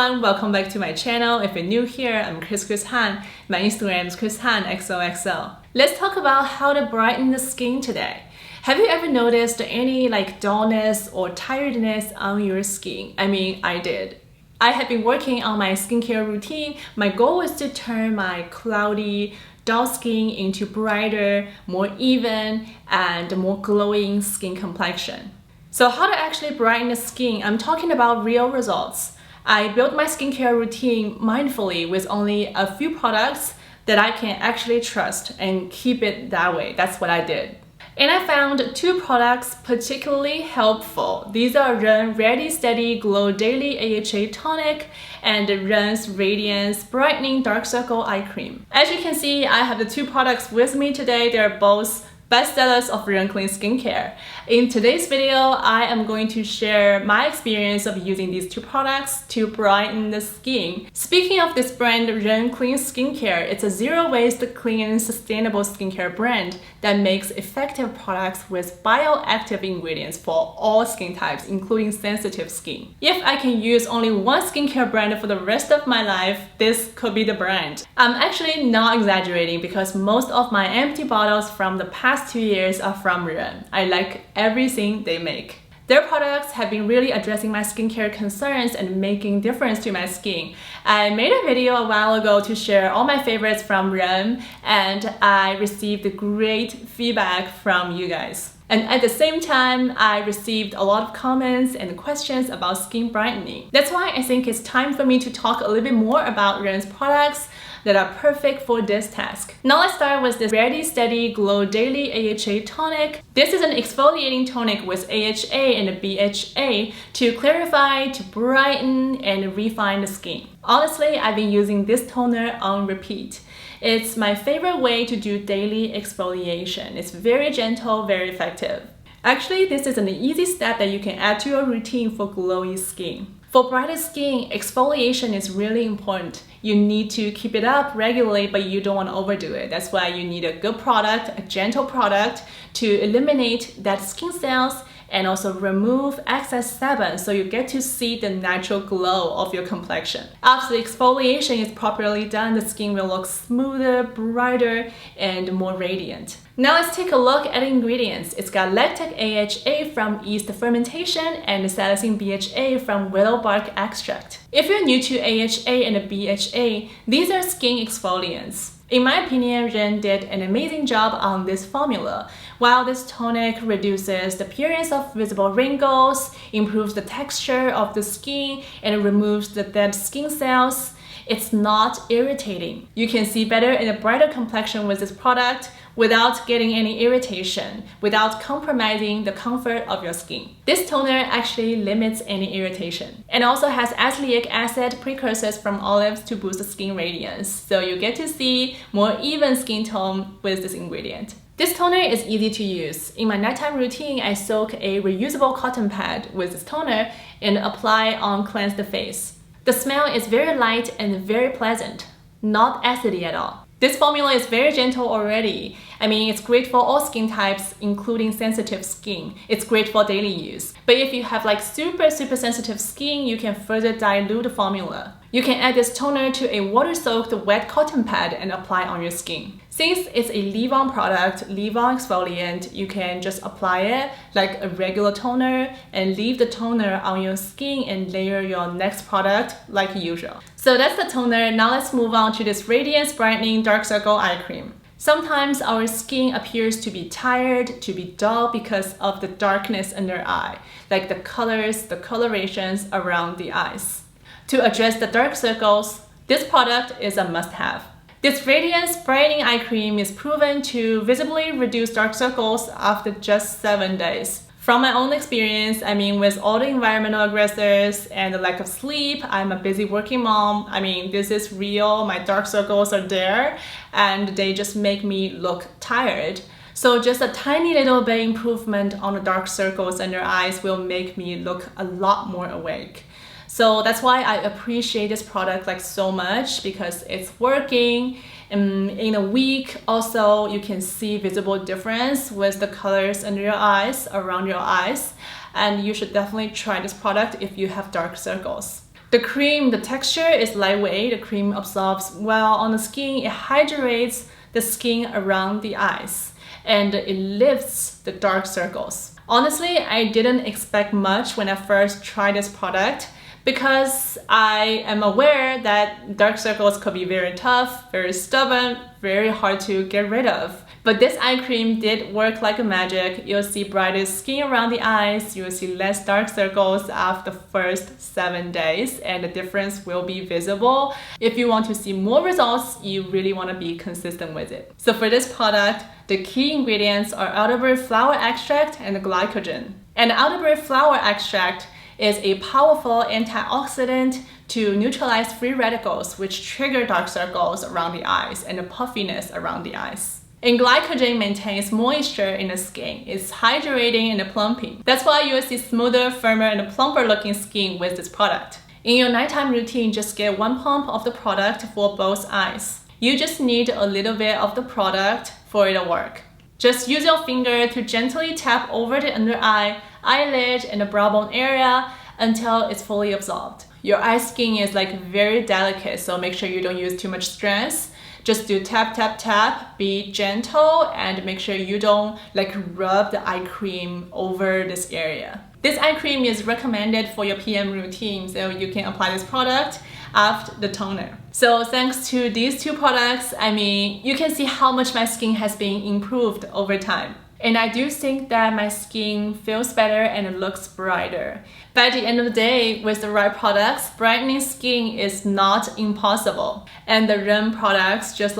everyone, welcome back to my channel. If you're new here, I'm chrishanxoxo. My Instagram is chrishanxoxo. Let's talk about how to brighten the skin today. Have you ever noticed any dullness or tiredness on your skin? I did. I have been working on my skincare routine. My goal was to turn my cloudy, dull skin into brighter, more even, and more glowing skin complexion. So how to actually brighten the skin? I'm talking about real results. I built my skincare routine mindfully with only a few products that I can actually trust and keep it that way. That's what I did. And I found two products particularly helpful. These are Ren Ready Steady Glow Daily AHA Tonic and Ren's Radiance Brightening Dark Circle Eye Cream. As you can see, I have the two products with me today. They're both bestsellers of Ren Clean Skincare. In today's video, I am going to share my experience of using these two products to brighten the skin. Speaking of this brand, Ren Clean Skincare, it's a zero-waste, clean and sustainable skincare brand that makes effective products with bioactive ingredients for all skin types, including sensitive skin. If I can use only one skincare brand for the rest of my life, this could be the brand. I'm actually not exaggerating because most of my empty bottles from the past 2 years are from Ren. I like everything they make. Their products have been really addressing my skincare concerns and making difference to my skin. I made a video a while ago to share all my favorites from Ren, and I received great feedback from you guys. And at the same time, I received a lot of comments and questions about skin brightening. That's why I think it's time for me to talk a little bit more about Ren's products that are perfect for this task. Now let's start with this Ready Steady Glow Daily AHA Tonic. This is an exfoliating tonic with AHA and BHA to clarify, to brighten, and refine the skin. Honestly, I've been using this toner on repeat. It's my favorite way to do daily exfoliation. It's very gentle, very effective. Actually, this is an easy step that you can add to your routine for glowy skin. For brighter skin, exfoliation is really important. You need to keep it up regularly, but you don't want to overdo it. That's why you need a good product, a gentle product to eliminate dead skin cells and also remove excess sebum so you get to see the natural glow of your complexion. After the exfoliation is properly done, the skin will look smoother, brighter, and more radiant. Now let's take a look at the ingredients. It's got lactic AHA from yeast fermentation and salicin BHA from willow bark extract. If you're new to AHA and BHA, these are skin exfoliants. In my opinion, Ren did an amazing job on this formula. While this tonic reduces the appearance of visible wrinkles, improves the texture of the skin, and removes the dead skin cells, it's not irritating. You can see better and a brighter complexion with this product without getting any irritation, without compromising the comfort of your skin. This toner actually limits any irritation and also has azelaic acid precursors from olives to boost the skin radiance. So you get to see more even skin tone with this ingredient. This toner is easy to use. In my nighttime routine, I soak a reusable cotton pad with this toner and apply on cleansed face. The smell is very light and very pleasant, not acidy at all. This formula is very gentle already. It's great for all skin types, including sensitive skin. It's great for daily use. But if you have super sensitive skin, you can further dilute the formula. You can add this toner to a water-soaked wet cotton pad and apply on your skin. Since it's a leave-on product, leave-on exfoliant, you can just apply it like a regular toner and leave the toner on your skin and layer your next product like usual. So that's the toner. Now let's move on to this Radiance Brightening Dark Circle Eye Cream. Sometimes our skin appears to be tired, to be dull because of the darkness under the eye, like the colors, the colorations around the eyes. To address the dark circles, this product is a must-have. This Radiance Brightening Eye Cream is proven to visibly reduce dark circles after just 7 days. From my own experience, with all the environmental aggressors and the lack of sleep, I'm a busy working mom. This is real. My dark circles are there and they just make me look tired. So just a tiny little bit improvement on the dark circles under eyes will make me look a lot more awake. So that's why I appreciate this product so much, because it's working. In a week also, you can see visible difference with the colors under your eyes, around your eyes, and you should definitely try this product if you have dark circles. The cream, the texture is lightweight, the cream absorbs well on the skin, it hydrates the skin around the eyes, and it lifts the dark circles. Honestly, I didn't expect much when I first tried this product because I am aware that dark circles could be very tough, very stubborn, very hard to get rid of. But this eye cream did work like a magic. You'll see brighter skin around the eyes, you'll see less dark circles after the first 7 days, and the difference will be visible. If you want to see more results, you really want to be consistent with it. So for this product, the key ingredients are elderberry flower extract and glycogen. And elderberry flower extract is a powerful antioxidant to neutralize free radicals, which trigger dark circles around the eyes and the puffiness around the eyes. And glycogen maintains moisture in the skin. It's hydrating and plumping. That's why you will see smoother, firmer, and plumper looking skin with this product. In your nighttime routine, just get 1 pump of the product for both eyes. You just need a little bit of the product for it to work. Just use your finger to gently tap over the under eye, eyelid, and the brow bone area until it's fully absorbed. Your eye skin is like very delicate, so make sure you don't use too much stress. Just do tap, tap, tap, be gentle, and make sure you don't like rub the eye cream over this area. This eye cream is recommended for your PM routine, so you can apply this product after the toner. So thanks to these 2 products, you can see how much my skin has been improved over time. And I do think that my skin feels better and it looks brighter. By the end of the day, with the right products, brightening skin is not impossible. And the REM products just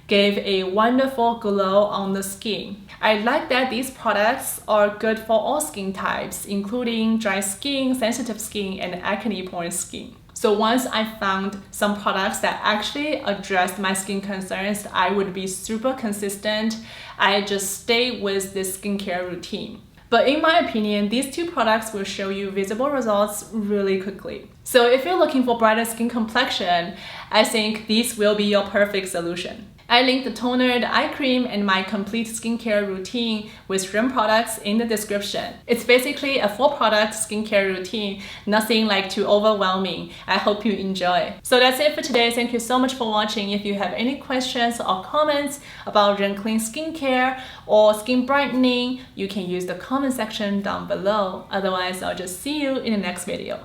gave a wonderful glow on the skin. I like that these products are good for all skin types, including dry skin, sensitive skin, and acne-prone skin. So once I found some products that actually addressed my skin concerns, I would be super consistent. I just stay with this skincare routine. But in my opinion, these 2 products will show you visible results really quickly. So if you're looking for brighter skin complexion, I think these will be your perfect solution. I linked the toner, the eye cream, and my complete skincare routine with REM products in the description. It's basically a 4-product skincare routine, nothing too overwhelming. I hope you enjoy. So that's it for today. Thank you so much for watching. If you have any questions or comments about REM Clean skincare or skin brightening, you can use the comment section down below. Otherwise, I'll just see you in the next video.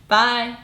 Bye!